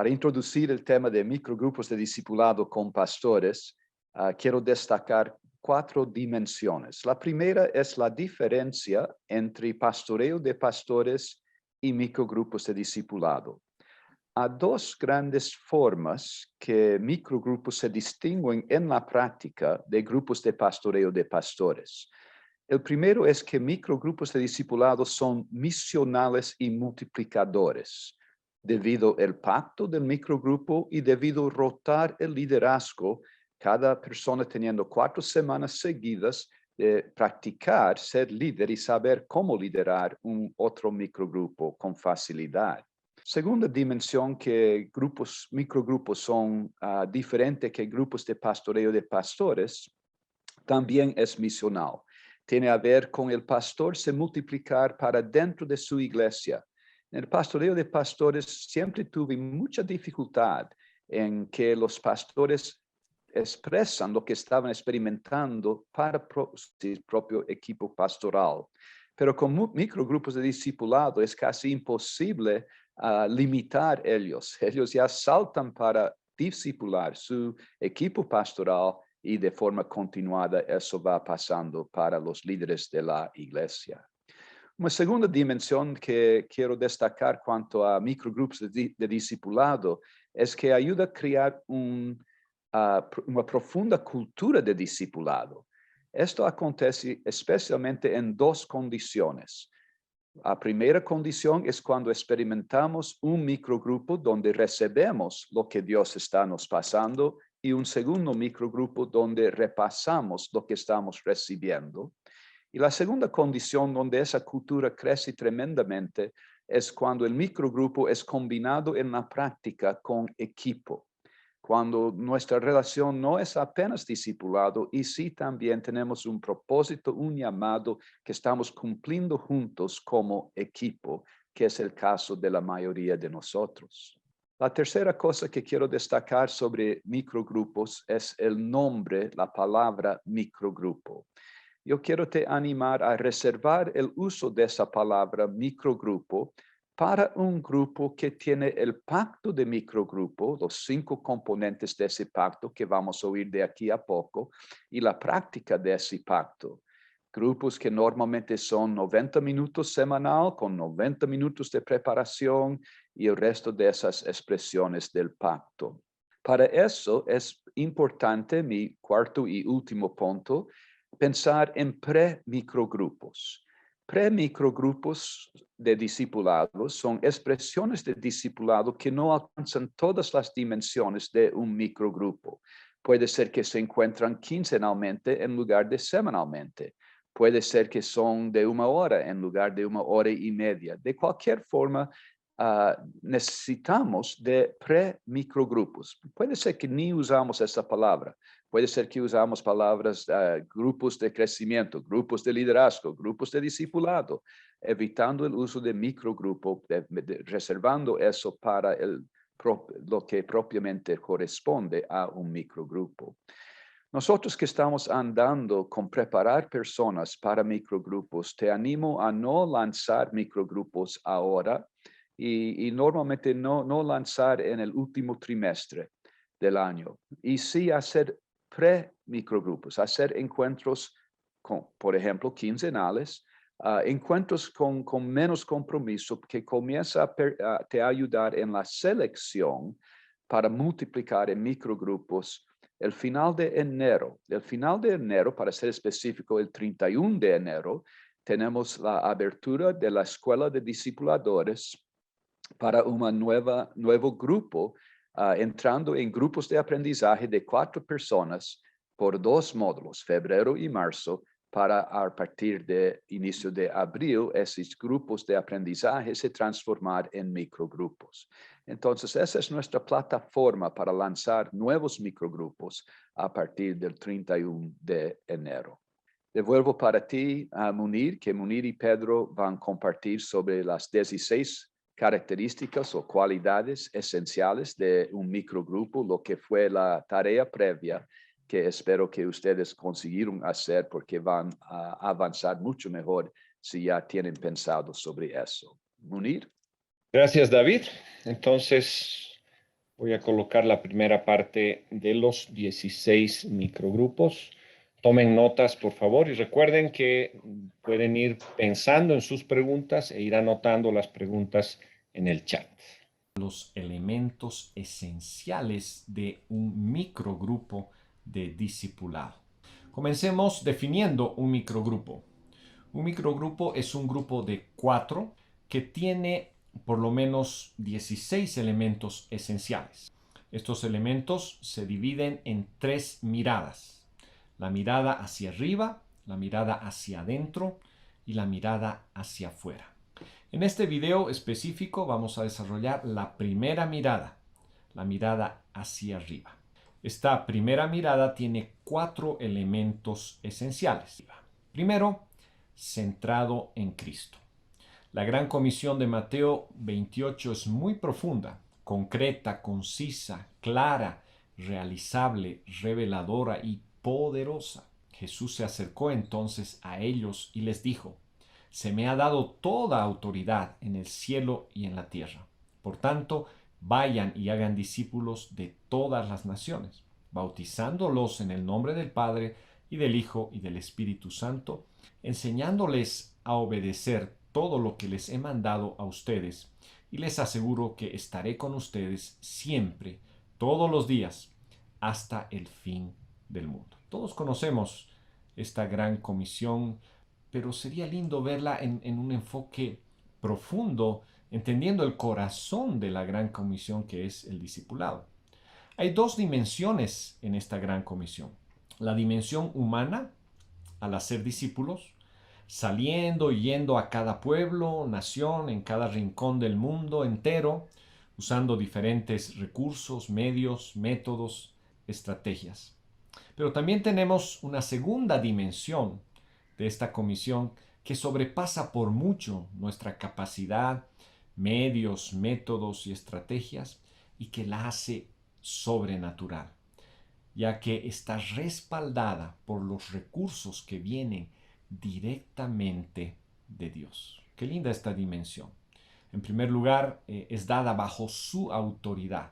Para introducir el tema de microgrupos de discipulado con pastores, quiero destacar 4 dimensiones. La primera es la diferencia entre pastoreo de pastores y microgrupos de discipulado. Hay 2 grandes formas que microgrupos se distinguen en la práctica de grupos de pastoreo de pastores. El primero es que microgrupos de discipulado son misionales y multiplicadores, debido al pacto del microgrupo y debido a rotar el liderazgo, cada persona teniendo 4 semanas seguidas de practicar ser líder y saber cómo liderar un otro microgrupo con facilidad. Segunda dimensión que microgrupos son diferentes que grupos de pastoreo de pastores, también es misional. Tiene a ver con el pastor se multiplicar para dentro de su iglesia. En el pastoreo de pastores siempre tuve mucha dificultad en que los pastores expresan lo que estaban experimentando para su propio equipo pastoral. Pero con microgrupos de discipulado es casi imposible limitar ellos. Ellos ya saltan para discipular su equipo pastoral y de forma continuada eso va pasando para los líderes de la iglesia. Una segunda dimensión que quiero destacar cuanto a microgrupos de discipulado es que ayuda a crear una profunda cultura de discipulado. Esto acontece especialmente en 2 condiciones. La primera condición es cuando experimentamos un microgrupo donde recibimos lo que Dios está nos pasando y un segundo microgrupo donde repasamos lo que estamos recibiendo. Y la segunda condición donde esa cultura crece tremendamente es cuando el microgrupo es combinado en la práctica con equipo. Cuando nuestra relación no es apenas discipulado y sí también tenemos un propósito, un llamado que estamos cumpliendo juntos como equipo, que es el caso de la mayoría de nosotros. La tercera cosa que quiero destacar sobre microgrupos es el nombre, la palabra microgrupo. Yo quiero te animar a reservar el uso de esa palabra microgrupo para un grupo que tiene el pacto de microgrupo, los 5 componentes de ese pacto que vamos a oír de aquí a poco, y la práctica de ese pacto. Grupos que normalmente son 90 minutos semanal, con 90 minutos de preparación y el resto de esas expresiones del pacto. Para eso es importante, mi cuarto y último punto, pensar en pre-microgrupos. Pre-microgrupos de discipulados son expresiones de discipulado que no alcanzan todas las dimensiones de un microgrupo. Puede ser que se encuentran quincenalmente en lugar de semanalmente. Puede ser que son de 1 hora en lugar de 1 hora y media. De cualquier forma, necesitamos de pre-microgrupos. Puede ser que ni usamos esa palabra. Puede ser que usamos palabras, grupos de crecimiento, grupos de liderazgo, grupos de discipulado, evitando el uso de microgrupo, reservando eso para lo que propiamente corresponde a un microgrupo. Nosotros que estamos andando con preparar personas para microgrupos, te animo a no lanzar microgrupos ahora y normalmente no lanzar en el último trimestre del año. Y sí hacer pre-microgrupos, hacer encuentros, por ejemplo, quincenales, encuentros con menos compromiso que comienza a te ayudar en la selección para multiplicar en microgrupos el final de enero. El final de enero, para ser específico, el 31 de enero, tenemos la abertura de la Escuela de Discipuladores para un nuevo grupo, entrando en grupos de aprendizaje de 4 personas por 2 módulos, febrero y marzo, para a partir de inicio de abril, esos grupos de aprendizaje se transformar en microgrupos. Entonces, esa es nuestra plataforma para lanzar nuevos microgrupos a partir del 31 de enero. Devuelvo para ti a Munir, que Munir y Pedro van a compartir sobre las 16 características o cualidades esenciales de un microgrupo, lo que fue la tarea previa que espero que ustedes consiguieron hacer porque van a avanzar mucho mejor si ya tienen pensado sobre eso. Munir. Gracias, David. Entonces, Voy a colocar la primera parte de los 16 microgrupos. Tomen notas, por favor, y recuerden que pueden ir pensando en sus preguntas e ir anotando las preguntas en el chat. Los elementos esenciales de un microgrupo de discipulado. Comencemos definiendo un microgrupo. Un microgrupo es un grupo de 4 que tiene por lo menos 16 elementos esenciales. Estos elementos se dividen en 3 miradas. La mirada hacia arriba, la mirada hacia adentro y la mirada hacia afuera. En este video específico vamos a desarrollar la primera mirada, la mirada hacia arriba. Esta primera mirada tiene 4 elementos esenciales. Primero, centrado en Cristo. La gran comisión de Mateo 28 es muy profunda, concreta, concisa, clara, realizable, reveladora y poderosa. Jesús se acercó entonces a ellos y les dijo: se me ha dado toda autoridad en el cielo y en la tierra. Por tanto, vayan y hagan discípulos de todas las naciones, bautizándolos en el nombre del Padre y del Hijo y del Espíritu Santo, enseñándoles a obedecer todo lo que les he mandado a ustedes, y les aseguro que estaré con ustedes siempre, todos los días, hasta el fin del mundo. Todos conocemos esta gran comisión, pero sería lindo verla en un enfoque profundo, entendiendo el corazón de la gran comisión que es el discipulado. Hay 2 dimensiones en esta gran comisión. La dimensión humana, al hacer discípulos, saliendo y yendo a cada pueblo, nación, en cada rincón del mundo entero, usando diferentes recursos, medios, métodos, estrategias. Pero también tenemos una segunda dimensión de esta comisión que sobrepasa por mucho nuestra capacidad, medios, métodos y estrategias, y que la hace sobrenatural, ya que está respaldada por los recursos que vienen directamente de Dios. Qué linda esta dimensión. En primer lugar, es dada bajo su autoridad.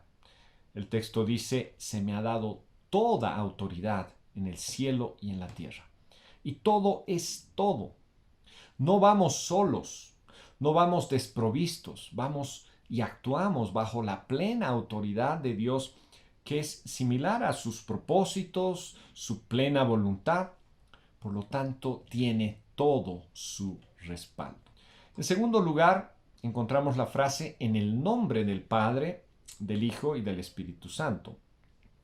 El texto dice: se me ha dado toda autoridad en el cielo y en la tierra. Y todo es todo. No vamos solos, no vamos desprovistos, vamos y actuamos bajo la plena autoridad de Dios, que es similar a sus propósitos, su plena voluntad. Por lo tanto, tiene todo su respaldo. En segundo lugar, encontramos la frase en el nombre del Padre, del Hijo y del Espíritu Santo.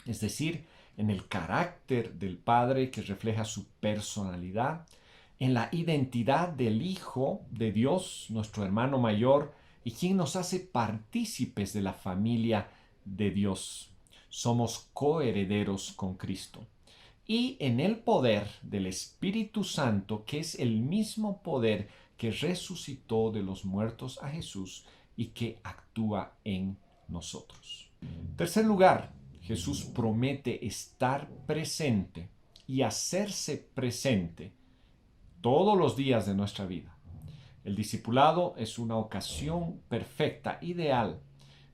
Es decir, en el carácter del Padre que refleja su personalidad, en la identidad del Hijo de Dios, nuestro hermano mayor, y quien nos hace partícipes de la familia de Dios. Somos coherederos con Cristo. Y en el poder del Espíritu Santo, que es el mismo poder que resucitó de los muertos a Jesús y que actúa en nosotros. En tercer lugar, Jesús promete estar presente y hacerse presente todos los días de nuestra vida. El discipulado es una ocasión perfecta, ideal,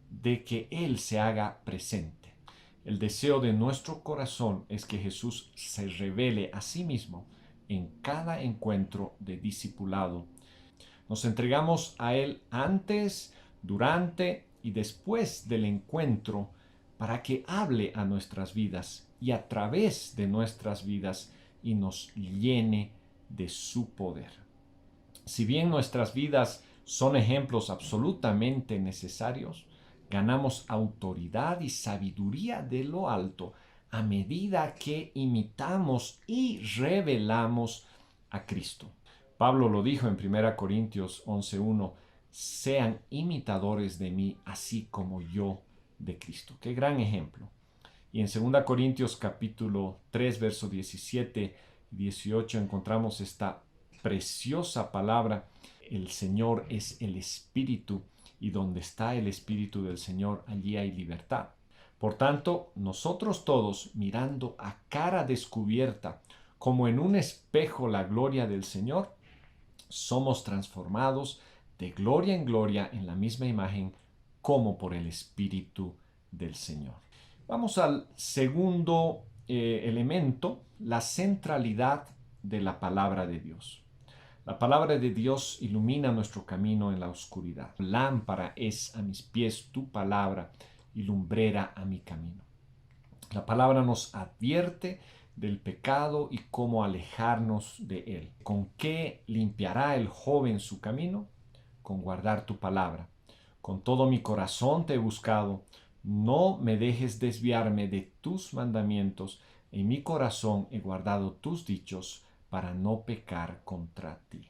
de que Él se haga presente. El deseo de nuestro corazón es que Jesús se revele a sí mismo en cada encuentro de discipulado. Nos entregamos a Él antes, durante y después del encuentro para que hable a nuestras vidas y a través de nuestras vidas y nos llene de su poder. Si bien nuestras vidas son ejemplos absolutamente necesarios, ganamos autoridad y sabiduría de lo alto a medida que imitamos y revelamos a Cristo. Pablo lo dijo en 1 Corintios 11:1: sean imitadores de mí, así como yo de Cristo. Qué gran ejemplo. Y en 2 Corintios capítulo 3, verso 17 y 18 encontramos esta preciosa palabra: el Señor es el Espíritu, y donde está el Espíritu del Señor, allí hay libertad. Por tanto, nosotros todos, mirando a cara descubierta, como en un espejo la gloria del Señor, somos transformados de gloria en gloria en la misma imagen, como por el Espíritu del Señor. Vamos al segundo elemento, la centralidad de la palabra de Dios. La palabra de Dios ilumina nuestro camino en la oscuridad. Lámpara es a mis pies tu palabra y lumbrera a mi camino. La palabra nos advierte del pecado y cómo alejarnos de él. ¿Con qué limpiará el joven su camino? Con guardar tu palabra. Con todo mi corazón te he buscado. No me dejes desviarme de tus mandamientos. En mi corazón he guardado tus dichos para no pecar contra ti.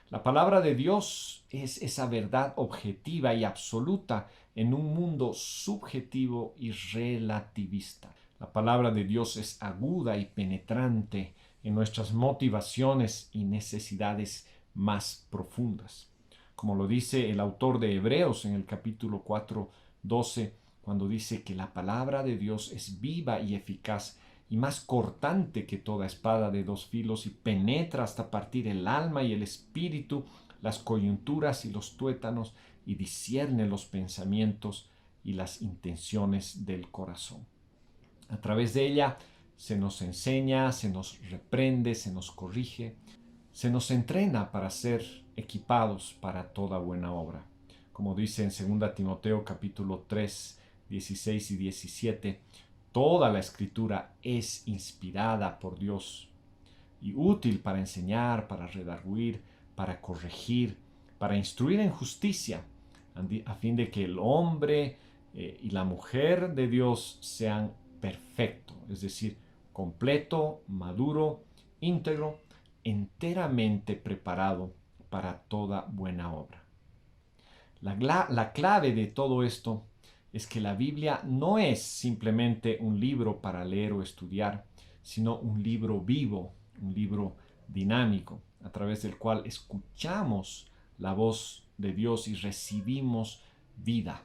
La palabra de Dios es esa verdad objetiva y absoluta en un mundo subjetivo y relativista. La palabra de Dios es aguda y penetrante en nuestras motivaciones y necesidades más profundas. Como lo dice el autor de Hebreos en el capítulo 4:12, cuando dice que la palabra de Dios es viva y eficaz y más cortante que toda espada de dos filos y penetra hasta partir el alma y el espíritu, las coyunturas y los tuétanos, y discierne los pensamientos y las intenciones del corazón. A través de ella se nos enseña, se nos reprende, se nos corrige, se nos entrena para ser equipados para toda buena obra. Como dice en 2 Timoteo capítulo 3, 16 y 17, toda la escritura es inspirada por Dios y útil para enseñar, para redarguir, para corregir, para instruir en justicia, a fin de que el hombre y la mujer de Dios sean perfectos, es decir, completo, maduro, íntegro, enteramente preparado para toda buena obra. La clave de todo esto es que la Biblia no es simplemente un libro para leer o estudiar, sino un libro vivo, un libro dinámico, a través del cual escuchamos la voz de Dios y recibimos vida.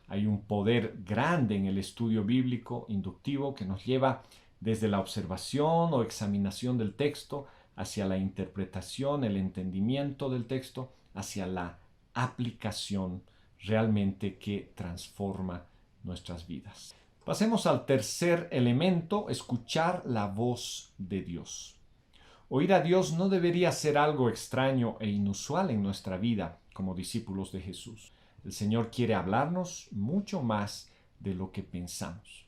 Hay un poder grande en el estudio bíblico inductivo que nos lleva desde la observación o examinación del texto hacia la interpretación, el entendimiento del texto, hacia la aplicación realmente que transforma nuestras vidas. Pasemos al tercer elemento, escuchar la voz de Dios. Oír a Dios no debería ser algo extraño e inusual en nuestra vida como discípulos de Jesús. El Señor quiere hablarnos mucho más de lo que pensamos.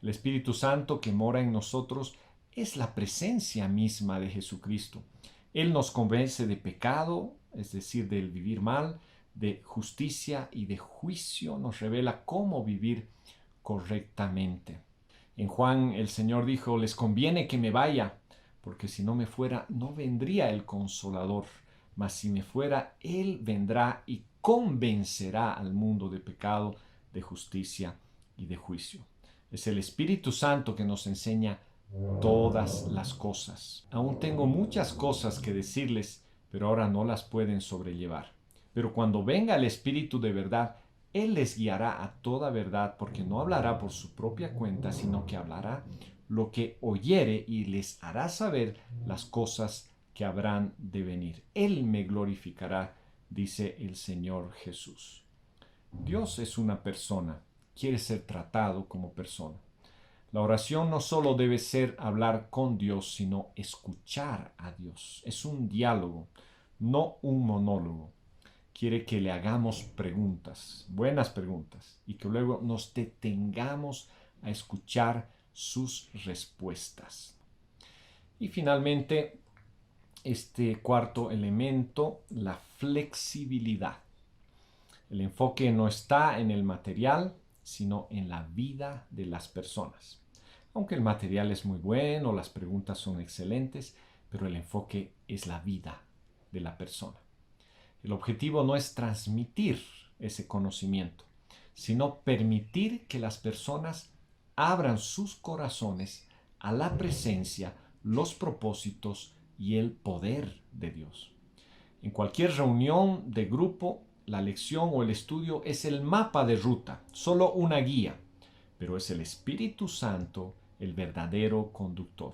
El Espíritu Santo que mora en nosotros es la presencia misma de Jesucristo. Él nos convence de pecado, es decir, del vivir mal, de justicia y de juicio, nos revela cómo vivir correctamente. En Juan el Señor dijo, les conviene que me vaya, porque si no me fuera, no vendría el Consolador, mas si me fuera, Él vendrá y convencerá al mundo de pecado, de justicia y de juicio. Es el Espíritu Santo que nos enseña todas las cosas. Aún tengo muchas cosas que decirles, pero ahora no las pueden sobrellevar. Pero cuando venga el Espíritu de verdad, Él les guiará a toda verdad, porque no hablará por su propia cuenta, sino que hablará lo que oyere y les hará saber las cosas que habrán de venir. Él me glorificará, dice el Señor Jesús. Dios es una persona, quiere ser tratado como persona. La oración no solo debe ser hablar con Dios, sino escuchar a Dios. Es un diálogo, no un monólogo. Quiere que le hagamos preguntas, buenas preguntas, y que luego nos detengamos a escuchar sus respuestas. Y finalmente, este cuarto elemento, la flexibilidad. El enfoque no está en el material, sino en la vida de las personas. Aunque el material es muy bueno, las preguntas son excelentes, pero el enfoque es la vida de la persona. El objetivo no es transmitir ese conocimiento, sino permitir que las personas abran sus corazones a la presencia, los propósitos y el poder de Dios. En cualquier reunión de grupo, la lección o el estudio es el mapa de ruta, solo una guía, pero es el Espíritu Santo el verdadero conductor.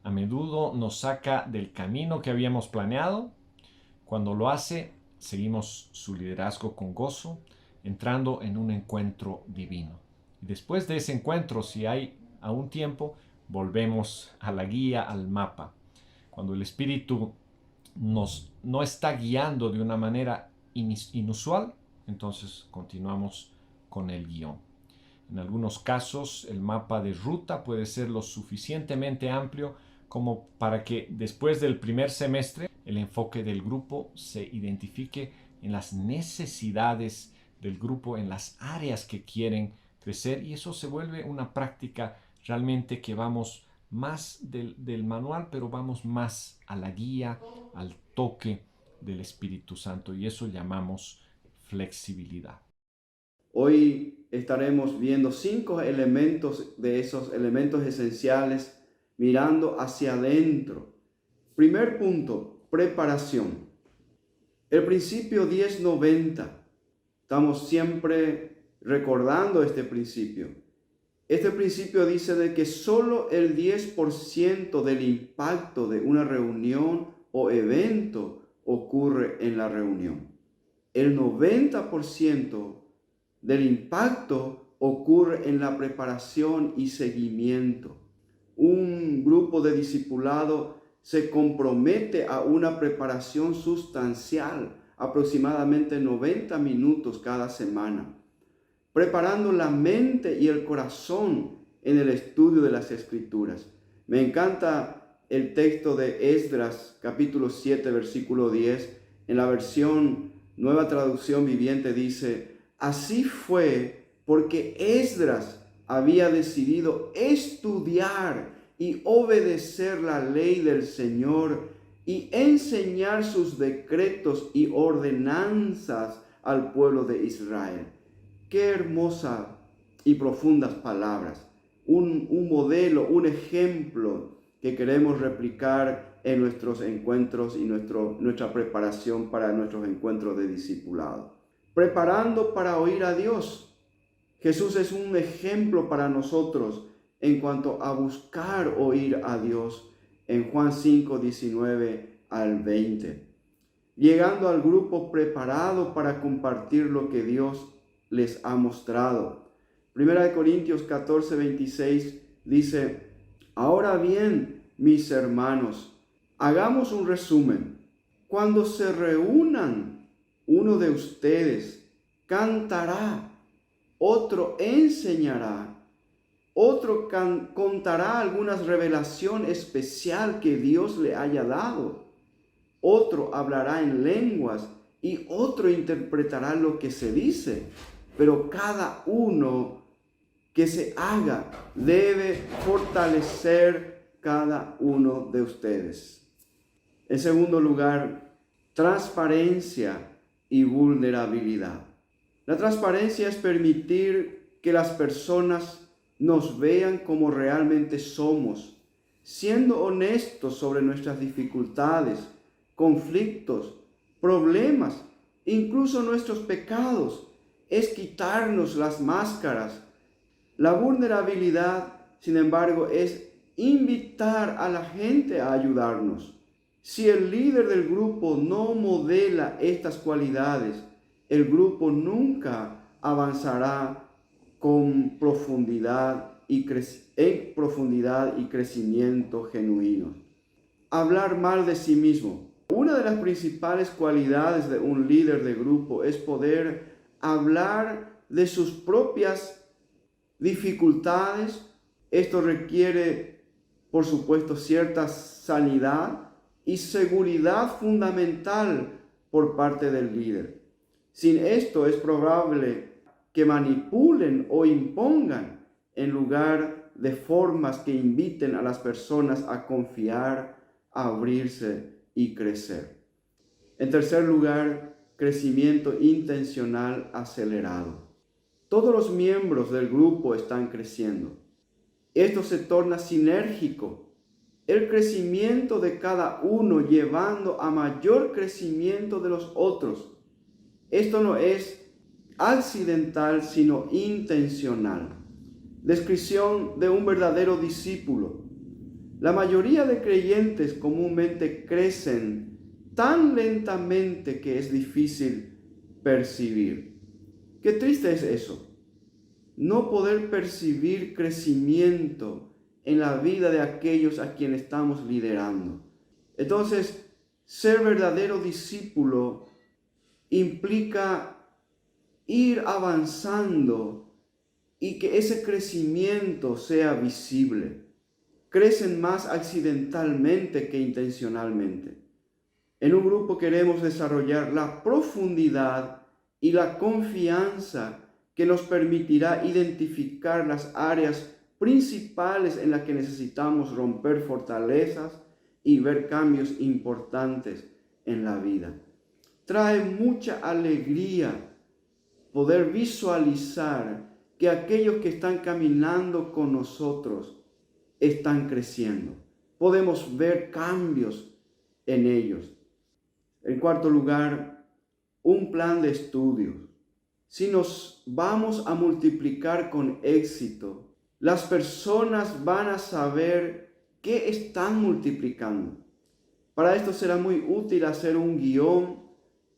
A menudo nos saca del camino que habíamos planeado. Cuando lo hace, seguimos su liderazgo con gozo. entrando en un encuentro divino. Y después de ese encuentro, si hay aún tiempo, volvemos a la guía, al mapa. Cuando el Espíritu no está guiando de una manera inusual, entonces continuamos con el guión. En algunos casos, el mapa de ruta puede ser lo suficientemente amplio como para que después del primer semestre el enfoque del grupo se identifique en las necesidades del grupo, en las áreas que quieren crecer, y eso se vuelve una práctica realmente que vamos más del manual, pero vamos más a la guía, al toque del Espíritu Santo, y eso llamamos flexibilidad. Hoy estaremos viendo 5 elementos de esos elementos esenciales mirando hacia adentro. Primer punto, preparación. El principio 10-90. Estamos siempre recordando este principio. Este principio dice de que solo el 10% del impacto de una reunión o evento ocurre en la reunión. El 90% del impacto ocurre en la preparación y seguimiento. Un grupo de discipulado se compromete a una preparación sustancial, aproximadamente 90 minutos cada semana, preparando la mente y el corazón en el estudio de las Escrituras. Me encanta el texto de Esdras, capítulo 7, versículo 10. En la versión Nueva Traducción Viviente dice: así fue porque Esdras había decidido estudiar y obedecer la ley del Señor y enseñar sus decretos y ordenanzas al pueblo de Israel. Qué hermosas y profundas palabras. Un modelo, un ejemplo que queremos replicar en nuestros encuentros y nuestra preparación para nuestros encuentros de discipulado. Preparando para oír a Dios. Jesús es un ejemplo para nosotros en cuanto a buscar oír a Dios en Juan 5, 19 al 20. Llegando al grupo preparado para compartir lo que Dios les ha mostrado. Primera de Corintios 14, 26 dice: ahora bien, mis hermanos, hagamos un resumen. Cuando se reúnan, uno de ustedes cantará, otro enseñará, otro contará alguna revelación especial que Dios le haya dado, otro hablará en lenguas y otro interpretará lo que se dice. Pero cada uno que se haga debe fortalecer cada uno de ustedes. En segundo lugar, transparencia y vulnerabilidad. La transparencia es permitir que las personas nos vean como realmente somos, siendo honestos sobre nuestras dificultades, conflictos, problemas, incluso nuestros pecados. Es quitarnos las máscaras. La vulnerabilidad, sin embargo, es invitar a la gente a ayudarnos. Si el líder del grupo no modela estas cualidades, el grupo nunca avanzará con profundidad y crecimiento genuino. Hablar mal de sí mismo. Una de las principales cualidades de un líder de grupo es poder hablar de sus propias dificultades. Esto requiere, por supuesto, cierta sanidad y seguridad fundamental por parte del líder. Sin esto es probable que manipulen o impongan en lugar de formas que inviten a las personas a confiar, a abrirse y crecer. En tercer lugar, crecimiento intencional acelerado. Todos los miembros del grupo están creciendo. Esto se torna sinérgico. El crecimiento de cada uno llevando a mayor crecimiento de los otros. Esto no es accidental, sino intencional. Descripción de un verdadero discípulo. La mayoría de creyentes comúnmente crecen tan lentamente que es difícil percibir. Qué triste es eso. No poder percibir crecimiento en la vida de aquellos a quienes estamos liderando. Entonces, ser verdadero discípulo implica ir avanzando y que ese crecimiento sea visible. Crecen más accidentalmente que intencionalmente. En un grupo queremos desarrollar la profundidad y la confianza que nos permitirá identificar las áreas principales en las que necesitamos romper fortalezas y ver cambios importantes en la vida. Trae mucha alegría poder visualizar que aquellos que están caminando con nosotros están creciendo. Podemos ver cambios en ellos. En cuarto lugar, un plan de estudios. Si nos vamos a multiplicar con éxito, las personas van a saber qué están multiplicando. Para esto será muy útil hacer un guión,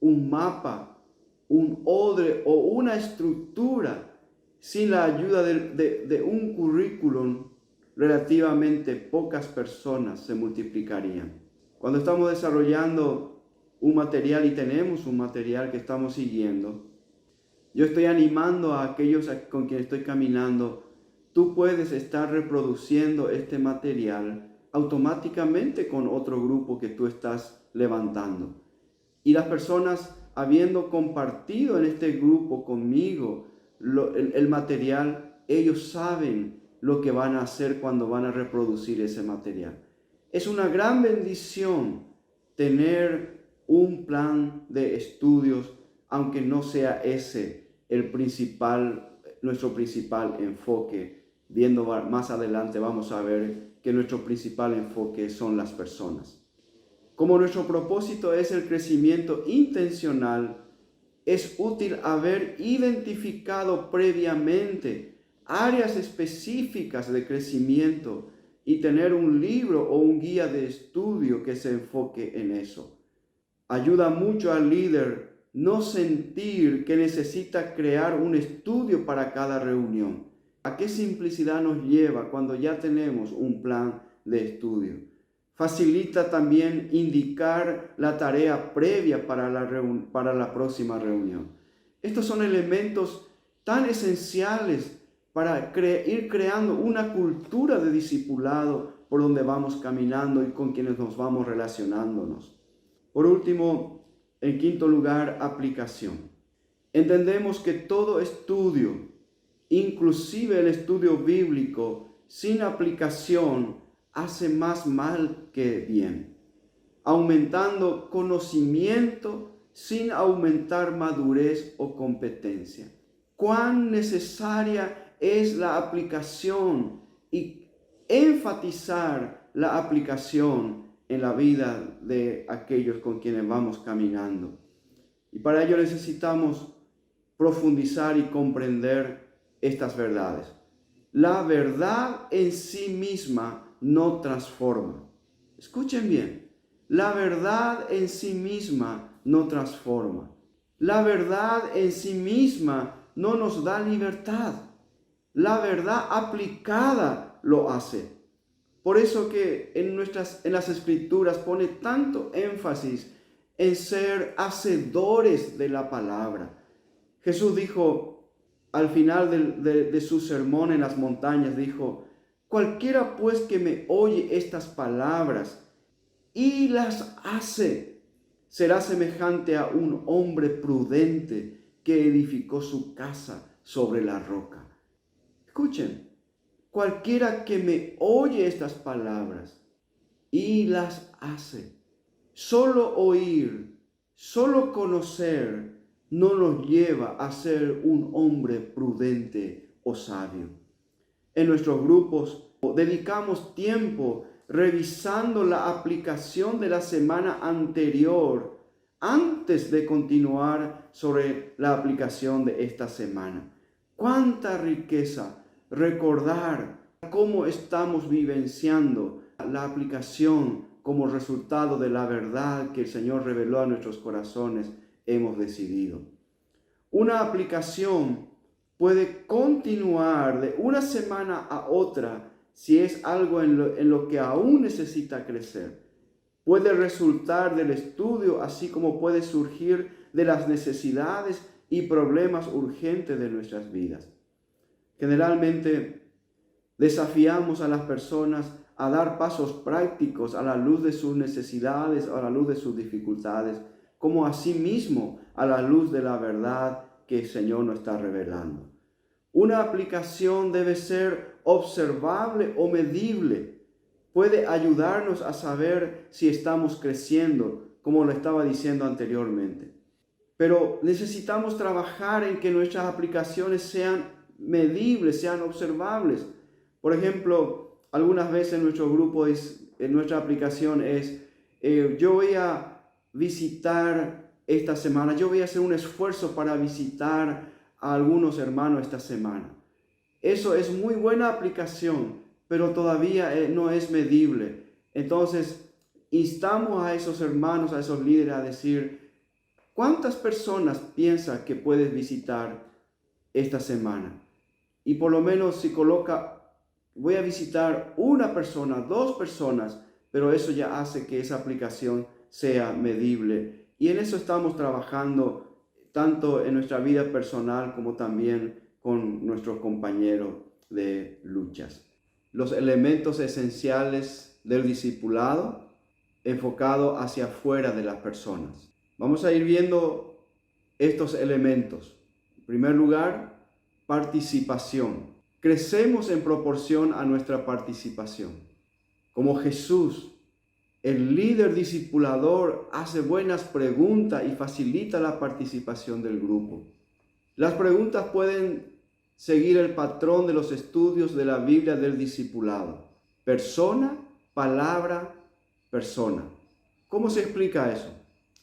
un mapa, un odre o una estructura. Sin la ayuda de un currículum, relativamente pocas personas se multiplicarían. Cuando estamos desarrollando un material y tenemos un material que estamos siguiendo, yo estoy animando a aquellos con quienes estoy caminando. Tú puedes estar reproduciendo este material automáticamente con otro grupo que tú estás levantando. Y las personas, habiendo compartido en este grupo conmigo el material, ellos saben lo que van a hacer cuando van a reproducir ese material. Es una gran bendición tener un plan de estudios, aunque no sea ese nuestro principal enfoque. Viendo más adelante vamos a ver que nuestro principal enfoque son las personas. Como nuestro propósito es el crecimiento intencional, es útil haber identificado previamente áreas específicas de crecimiento y tener un libro o un guía de estudio que se enfoque en eso. Ayuda mucho al líder no sentir que necesita crear un estudio para cada reunión. ¿A qué simplicidad nos lleva cuando ya tenemos un plan de estudio? Facilita también indicar la tarea previa para la próxima reunión. Estos son elementos tan esenciales para ir creando una cultura de discipulado por donde vamos caminando y con quienes nos vamos relacionándonos. Por último, en quinto lugar, aplicación. Entendemos que todo estudio, inclusive el estudio bíblico, sin aplicación, hace más mal que bien, aumentando conocimiento sin aumentar madurez o competencia. Cuán necesaria es la aplicación y enfatizar la aplicación en la vida de aquellos con quienes vamos caminando. Y para ello necesitamos profundizar y comprender estas verdades. La verdad en sí misma no transforma. Escuchen bien, la verdad en sí misma no transforma. La verdad en sí misma no nos da libertad. La verdad aplicada lo hace. Por eso que en las Escrituras pone tanto énfasis en ser hacedores de la palabra. Jesús dijo al final de su sermón en las montañas, dijo: cualquiera pues que me oye estas palabras y las hace, será semejante a un hombre prudente que edificó su casa sobre la roca. Escuchen, cualquiera que me oye estas palabras y las hace. Solo oír, solo conocer no nos lleva a ser un hombre prudente o sabio. En nuestros grupos dedicamos tiempo revisando la aplicación de la semana anterior antes de continuar sobre la aplicación de esta semana. ¡Cuánta riqueza recordar cómo estamos vivenciando la aplicación como resultado de la verdad que el Señor reveló a nuestros corazones hemos decidido! Una aplicación puede continuar de una semana a otra si es algo en lo que aún necesita crecer. Puede resultar del estudio, así como puede surgir de las necesidades y problemas urgentes de nuestras vidas. Generalmente desafiamos a las personas a dar pasos prácticos a la luz de sus necesidades, a la luz de sus dificultades, como asimismo a la luz de la verdad que el Señor nos está revelando. Una aplicación debe ser observable o medible. Puede ayudarnos a saber si estamos creciendo, como lo estaba diciendo anteriormente. Pero necesitamos trabajar en que nuestras aplicaciones sean medibles, sean observables. Por ejemplo, algunas veces en nuestro grupo, en nuestra aplicación es, yo voy a visitar esta semana, yo voy a hacer un esfuerzo para visitar a algunos hermanos esta semana. Eso es muy buena aplicación, pero todavía no es medible. Entonces, instamos a esos hermanos, a esos líderes a decir, ¿cuántas personas piensas que puedes visitar esta semana? Y por lo menos si coloca, voy a visitar una persona, 2 personas, pero eso ya hace que esa aplicación sea medible. Y en eso estamos trabajando tanto en nuestra vida personal como también con nuestros compañeros de luchas. Los elementos esenciales del discipulado enfocado hacia afuera de las personas. Vamos a ir viendo estos elementos. En primer lugar, participación. Crecemos en proporción a nuestra participación. Como Jesús, el líder discipulador hace buenas preguntas y facilita la participación del grupo. Las preguntas pueden seguir el patrón de los estudios de la Biblia del discipulado. Persona, palabra, persona. ¿Cómo se explica eso?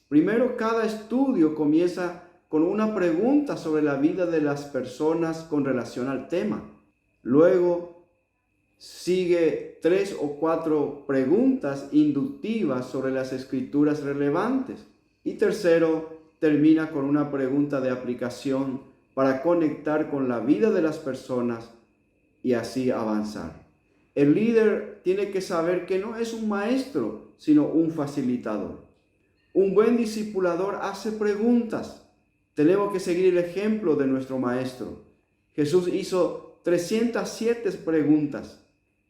Primero, cada estudio comienza con una pregunta sobre la vida de las personas con relación al tema. Luego sigue 3 o 4 preguntas inductivas sobre las escrituras relevantes. Y tercero, termina con una pregunta de aplicación para conectar con la vida de las personas y así avanzar. El líder tiene que saber que no es un maestro, sino un facilitador. Un buen discipulador hace preguntas. Tenemos que seguir el ejemplo de nuestro maestro. Jesús hizo 307 preguntas.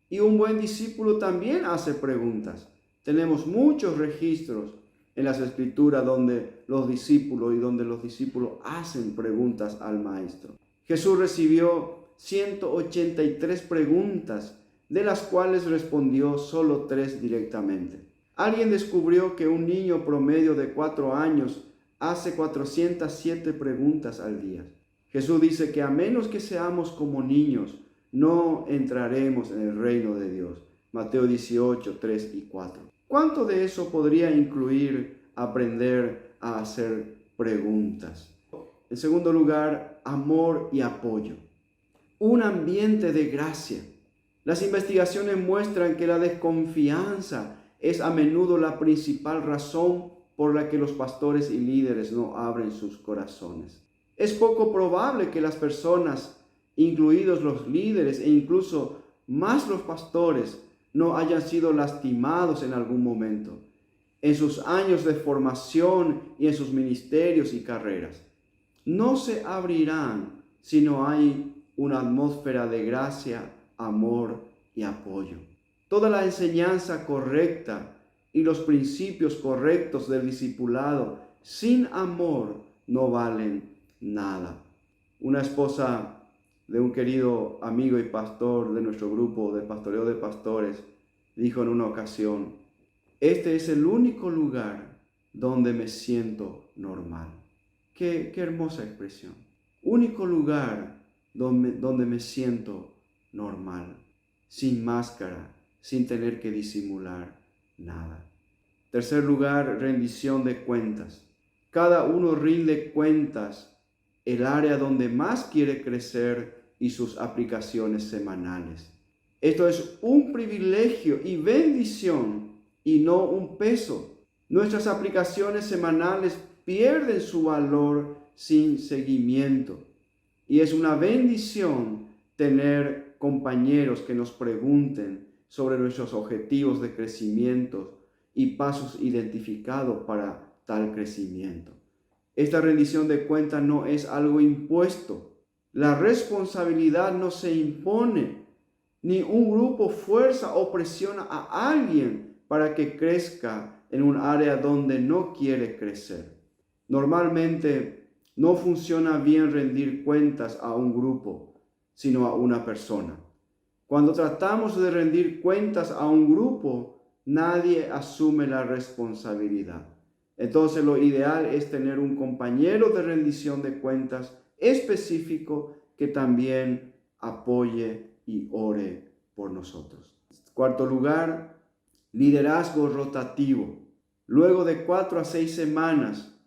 Y un buen discípulo también hace preguntas. Tenemos muchos registros en las escrituras donde los discípulos hacen preguntas al maestro. Jesús recibió 183 preguntas, de las cuales respondió solo 3 directamente. Alguien descubrió que un niño promedio de 4 años hace 407 preguntas al día. Jesús dice que a menos que seamos como niños, no entraremos en el reino de Dios. Mateo 18, 3 y 4. ¿Cuánto de eso podría incluir aprender a hacer preguntas? En segundo lugar, amor y apoyo. Un ambiente de gracia. Las investigaciones muestran que la desconfianza es a menudo la principal razón por la que los pastores y líderes no abren sus corazones. Es poco probable que las personas, incluidos los líderes e incluso más los pastores, no hayan sido lastimados en algún momento, en sus años de formación y en sus ministerios y carreras. No se abrirán si no hay una atmósfera de gracia, amor y apoyo. Toda la enseñanza correcta y los principios correctos del discipulado sin amor no valen nada. Una esposa de un querido amigo y pastor de nuestro grupo de pastoreo de pastores dijo en una ocasión: este es el único lugar donde me siento normal. Qué hermosa expresión. Único lugar donde me siento normal, sin máscara, sin tener que disimular nada. Tercer lugar, rendición de cuentas. Cada uno rinde cuentas el área donde más quiere crecer y sus aplicaciones semanales. Esto es un privilegio y bendición y no un peso. Nuestras aplicaciones semanales pierden su valor sin seguimiento. Y es una bendición tener compañeros que nos pregunten sobre nuestros objetivos de crecimiento y pasos identificados para tal crecimiento. Esta rendición de cuentas no es algo impuesto. La responsabilidad no se impone, ni un grupo fuerza o presiona a alguien para que crezca en un área donde no quiere crecer. Normalmente no funciona bien rendir cuentas a un grupo, sino a una persona. Cuando tratamos de rendir cuentas a un grupo, nadie asume la responsabilidad. Entonces lo ideal es tener un compañero de rendición de cuentas específico que también apoye y ore por nosotros. Cuarto lugar, liderazgo rotativo. Luego de 4 a 6 semanas,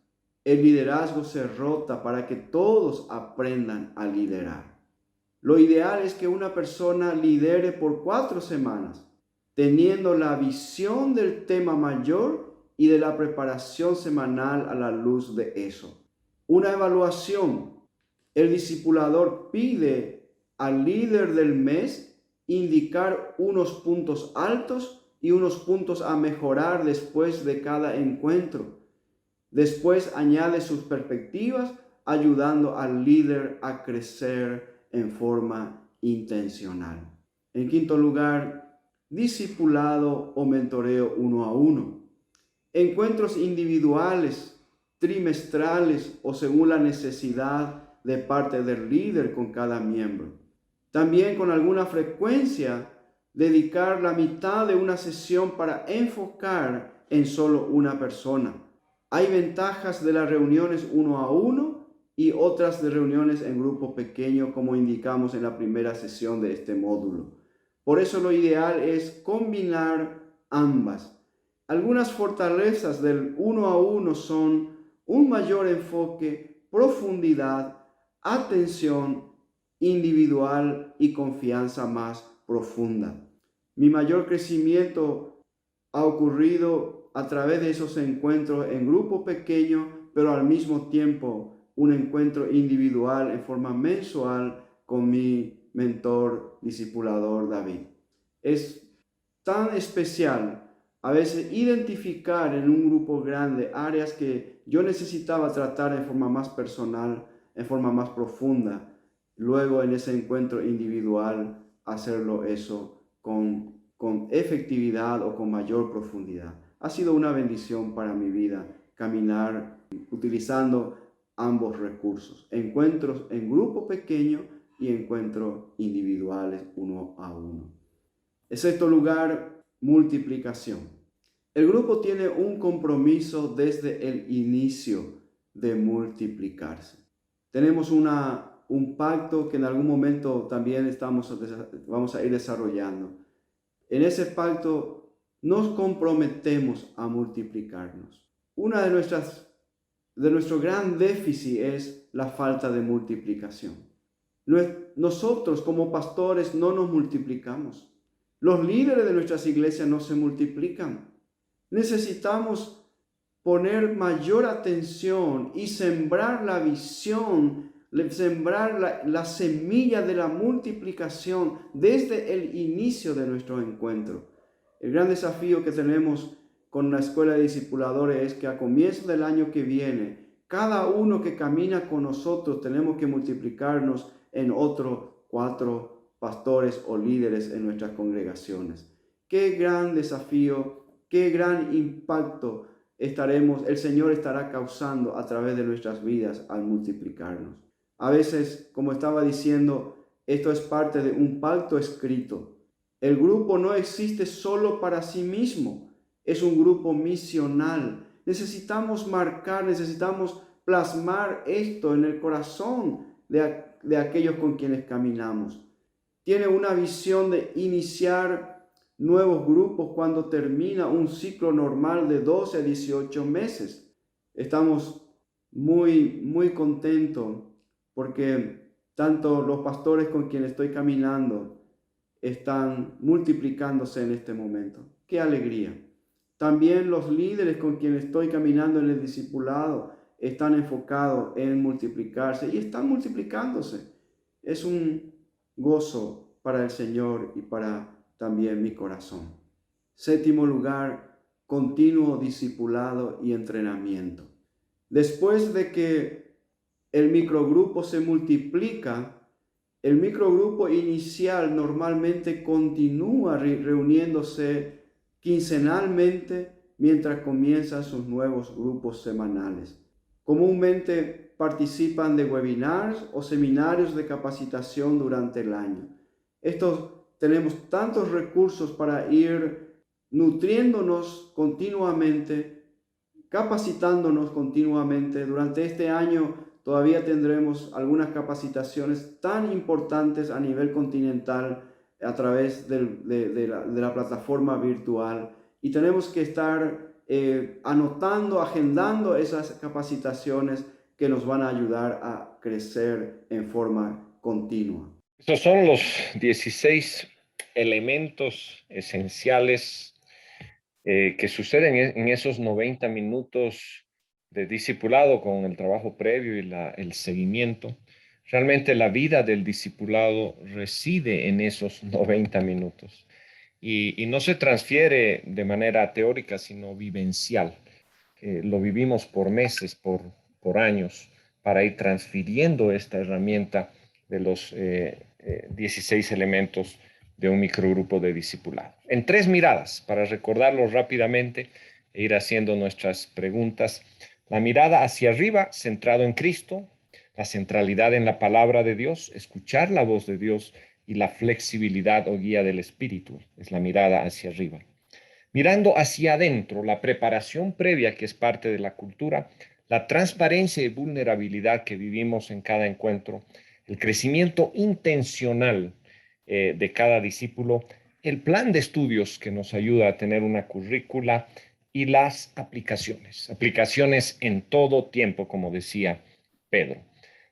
el liderazgo se rota para que todos aprendan a liderar. Lo ideal es que una persona lidere por 4 semanas, teniendo la visión del tema mayor y de la preparación semanal a la luz de eso. Una evaluación. El discipulador pide al líder del mes indicar unos puntos altos y unos puntos a mejorar después de cada encuentro. Después añade sus perspectivas, ayudando al líder a crecer en forma intencional. En quinto lugar, discipulado o mentoreo 1 a 1. Encuentros individuales, trimestrales o según la necesidad de parte del líder con cada miembro. También con alguna frecuencia, dedicar la mitad de una sesión para enfocar en solo una persona. Hay ventajas de las reuniones 1 a 1 y otras de reuniones en grupo pequeño, como indicamos en la primera sesión de este módulo. Por eso lo ideal es combinar ambas. Algunas fortalezas del 1 a 1 son un mayor enfoque, profundidad, atención individual y confianza más profunda. Mi mayor crecimiento ha ocurrido a través de esos encuentros en grupo pequeño, pero al mismo tiempo un encuentro individual en forma mensual con mi mentor discipulador David. Es tan especial a veces identificar en un grupo grande áreas que yo necesitaba tratar en forma más personal, en forma más profunda. Luego en ese encuentro individual hacerlo eso con efectividad o con mayor profundidad. Ha sido una bendición para mi vida caminar utilizando ambos recursos. Encuentros en grupo pequeño y encuentros individuales 1 a 1. En sexto lugar, multiplicación. El grupo tiene un compromiso desde el inicio de multiplicarse. Tenemos un pacto que en algún momento también vamos a ir desarrollando. En ese pacto nos comprometemos a multiplicarnos. Una de nuestro gran déficit es la falta de multiplicación. Nosotros como pastores no nos multiplicamos. Los líderes de nuestras iglesias no se multiplican. Necesitamos poner mayor atención y sembrar la visión, sembrar la semilla de la multiplicación desde el inicio de nuestro encuentro. El gran desafío que tenemos con la escuela de discipuladores es que a comienzo del año que viene, cada uno que camina con nosotros tenemos que multiplicarnos en otros 4 pastores o líderes en nuestras congregaciones. Qué gran desafío, qué gran impacto el Señor estará causando a través de nuestras vidas al multiplicarnos. A veces, como estaba diciendo, esto es parte de un pacto escrito. El grupo no existe solo para sí mismo, es un grupo misional. Necesitamos plasmar esto en el corazón de aquellos con quienes caminamos. Tiene una visión de iniciar nuevos grupos cuando termina un ciclo normal de 12 a 18 meses. Estamos muy contentos porque tanto los pastores con quienes estoy caminando están multiplicándose en este momento. ¡Qué alegría! También los líderes con quienes estoy caminando en el discipulado están enfocados en multiplicarse y están multiplicándose. Es un gozo para el Señor y para también mi corazón. Séptimo lugar, continuo discipulado y entrenamiento. Después de que el microgrupo se multiplica, el microgrupo inicial normalmente continúa reuniéndose quincenalmente mientras comienzan sus nuevos grupos semanales. Comúnmente participan de webinars o seminarios de capacitación durante el año. Tenemos tantos recursos para ir nutriéndonos continuamente, capacitándonos continuamente. Durante este año todavía tendremos algunas capacitaciones tan importantes a nivel continental a través de la plataforma virtual y tenemos que estar anotando, agendando esas capacitaciones que nos van a ayudar a crecer en forma continua. Estos son los 16 elementos esenciales que suceden en esos 90 minutos de discipulado con el trabajo previo y el seguimiento. Realmente la vida del discipulado reside en esos 90 minutos y no se transfiere de manera teórica, sino vivencial. Lo vivimos por meses, por años, para ir transfiriendo esta herramienta de los 16 elementos de un microgrupo de discipulado. En 3 miradas, para recordarlo rápidamente e ir haciendo nuestras preguntas. La mirada hacia arriba, centrado en Cristo, la centralidad en la palabra de Dios, escuchar la voz de Dios y la flexibilidad o guía del Espíritu, es la mirada hacia arriba. Mirando hacia adentro, la preparación previa que es parte de la cultura, la transparencia y vulnerabilidad que vivimos en cada encuentro, el crecimiento intencional de cada discípulo, el plan de estudios que nos ayuda a tener una currícula y las aplicaciones en todo tiempo, como decía Pedro.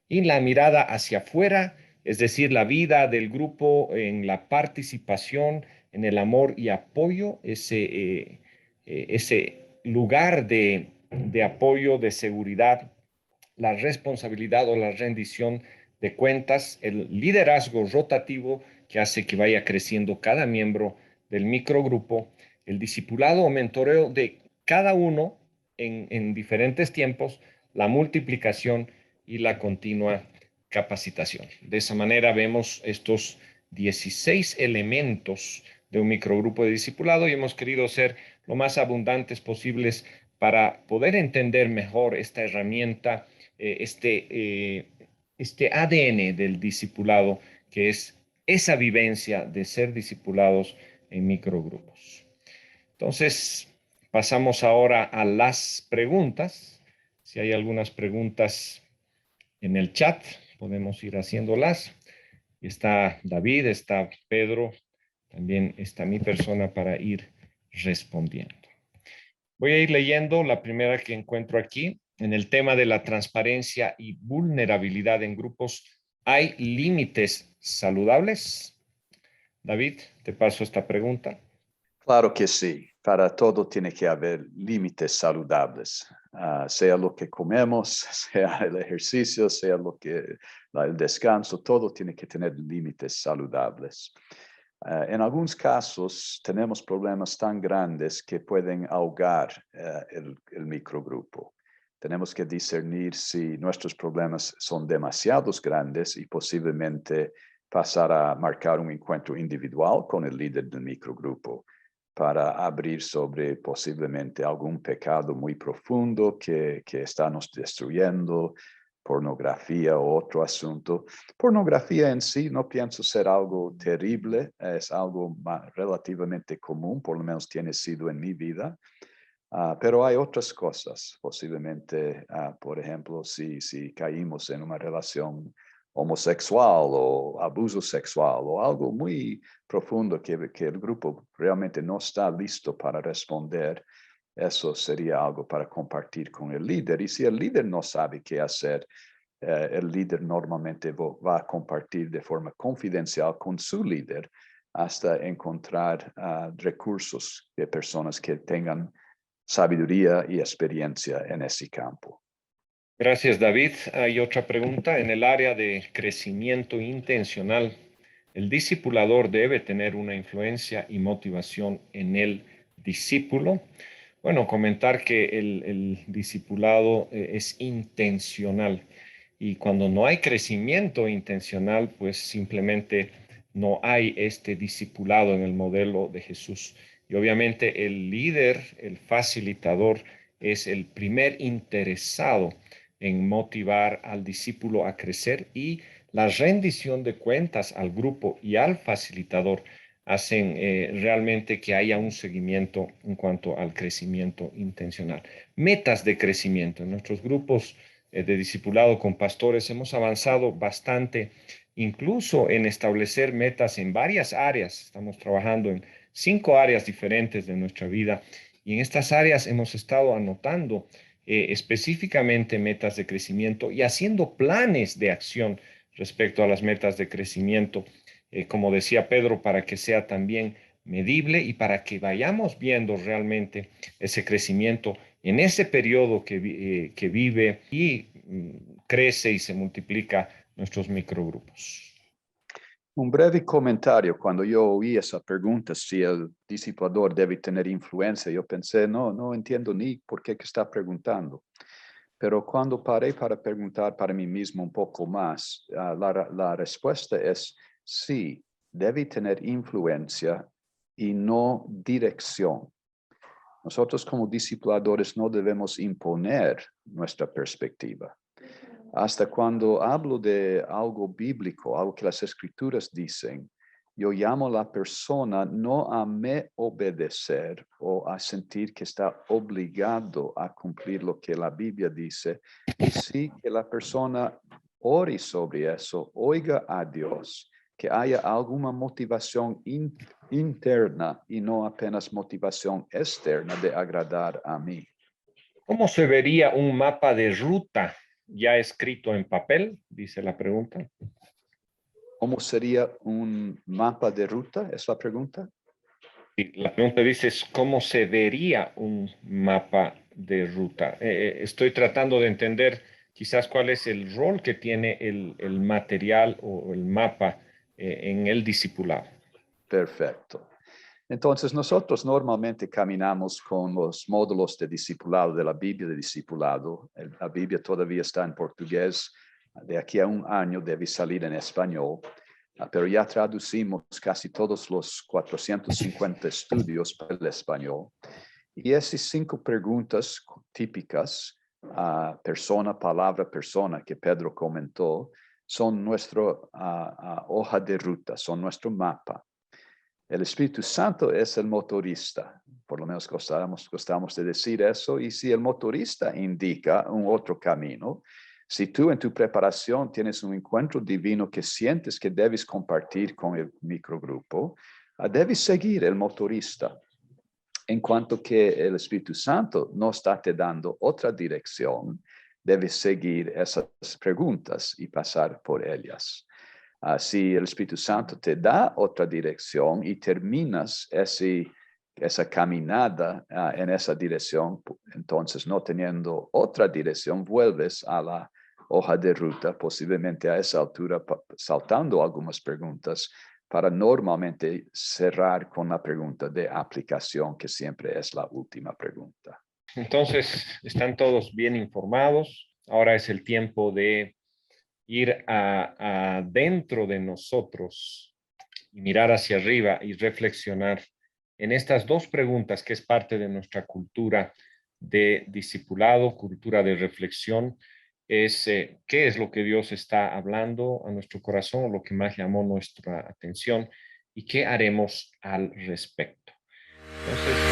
Y la mirada hacia afuera, es decir, la vida del grupo en la participación, en el amor y apoyo, ese lugar de apoyo, de seguridad, la responsabilidad o la rendición de cuentas, el liderazgo rotativo que hace que vaya creciendo cada miembro del microgrupo, el discipulado o mentoreo de cada uno en diferentes tiempos, la multiplicación y la continua capacitación. De esa manera vemos estos 16 elementos de un microgrupo de discipulado y hemos querido ser lo más abundantes posibles para poder entender mejor esta herramienta, este ADN del discipulado, que es esa vivencia de ser discipulados en microgrupos. Entonces, pasamos ahora a las preguntas. Si hay algunas preguntas en el chat, podemos ir haciéndolas. Está David, está Pedro, también está mi persona para ir respondiendo. Voy a ir leyendo la primera que encuentro aquí. En el tema de la transparencia y vulnerabilidad en grupos, ¿hay límites saludables? David, te paso esta pregunta. Claro que sí. Para todo tiene que haber límites saludables. Sea lo que comemos, sea el ejercicio, sea el descanso, todo tiene que tener límites saludables. En algunos casos tenemos problemas tan grandes que pueden ahogar el microgrupo. Tenemos que discernir si nuestros problemas son demasiado grandes y posiblemente pasar a marcar un encuentro individual con el líder del microgrupo para abrir sobre posiblemente algún pecado muy profundo que está nos destruyendo, pornografía o otro asunto. Pornografía en sí no pienso ser algo terrible, es algo relativamente común, por lo menos tiene sido en mi vida. Pero hay otras cosas, posiblemente, por ejemplo, si caímos en una relación homosexual o abuso sexual o algo muy profundo que el grupo realmente no está listo para responder, eso sería algo para compartir con el líder. Y si el líder no sabe qué hacer, el líder normalmente va a compartir de forma confidencial con su líder hasta encontrar recursos de personas que tengan sabiduría y experiencia en ese campo. Gracias, David. Hay otra pregunta. En el área de crecimiento intencional, ¿el discipulador debe tener una influencia y motivación en el discípulo? Bueno, comentar que el discipulado es intencional y cuando no hay crecimiento intencional, pues simplemente no hay este discipulado en el modelo de Jesús. Y obviamente el líder, el facilitador, es el primer interesado en motivar al discípulo a crecer y la rendición de cuentas al grupo y al facilitador hacen realmente que haya un seguimiento en cuanto al crecimiento intencional. Metas de crecimiento. En nuestros grupos de discipulado con pastores hemos avanzado bastante, incluso en establecer metas en varias áreas. Estamos trabajando en 5 áreas diferentes de nuestra vida y en estas áreas hemos estado anotando específicamente metas de crecimiento y haciendo planes de acción respecto a las metas de crecimiento, como decía Pedro, para que sea también medible y para que vayamos viendo realmente ese crecimiento en ese periodo que vive y crece y se multiplica nuestros microgrupos. Un breve comentario. Cuando yo oí esa pregunta, si el discipulador debe tener influencia, yo pensé, no entiendo ni por qué que está preguntando. Pero cuando paré para preguntar para mí mismo un poco más, la respuesta es sí, debe tener influencia y no dirección. Nosotros como discipuladores no debemos imponer nuestra perspectiva. Hasta cuando hablo de algo bíblico, algo que las escrituras dicen, yo llamo a la persona no a me obedecer o a sentir que está obligado a cumplir lo que la Biblia dice, y sí que la persona ore sobre eso, oiga a Dios, que haya alguna motivación interna y no apenas motivación externa de agradar a mí. ¿Cómo se vería un mapa de ruta ya escrito en papel? Dice la pregunta. ¿Cómo sería un mapa de ruta? ¿Es la pregunta? Y la pregunta dice, ¿cómo se vería un mapa de ruta? Estoy tratando de entender quizás cuál es el rol que tiene el material o el mapa en el discipulado. Perfecto. Entonces, nosotros normalmente caminamos con los módulos de discipulado de la Biblia de discipulado. La Biblia todavía está en portugués. De aquí a un año debe salir en español. Pero ya traducimos casi todos los 450 estudios para el español. Y esas 5 preguntas típicas, persona, palabra, persona, que Pedro comentó, son nuestra hoja de ruta, son nuestro mapa. El Espíritu Santo es el motorista, por lo menos gostamos de decir eso, y si el motorista indica un otro camino, si tú en tu preparación tienes un encuentro divino que sientes que debes compartir con el microgrupo, debes seguir el motorista. En cuanto que el Espíritu Santo no está te dando otra dirección, debes seguir esas preguntas y pasar por ellas. Si el Espíritu Santo te da otra dirección y terminas esa caminada en esa dirección, entonces no teniendo otra dirección, vuelves a la hoja de ruta, posiblemente a esa altura, saltando algunas preguntas, para normalmente cerrar con la pregunta de aplicación, que siempre es la última pregunta. Entonces, están todos bien informados. Ahora es el tiempo de ir adentro de nosotros y mirar hacia arriba y reflexionar en estas 2 preguntas que es parte de nuestra cultura de discipulado, cultura de reflexión, es qué es lo que Dios está hablando a nuestro corazón, lo que más llamó nuestra atención y qué haremos al respecto. Entonces,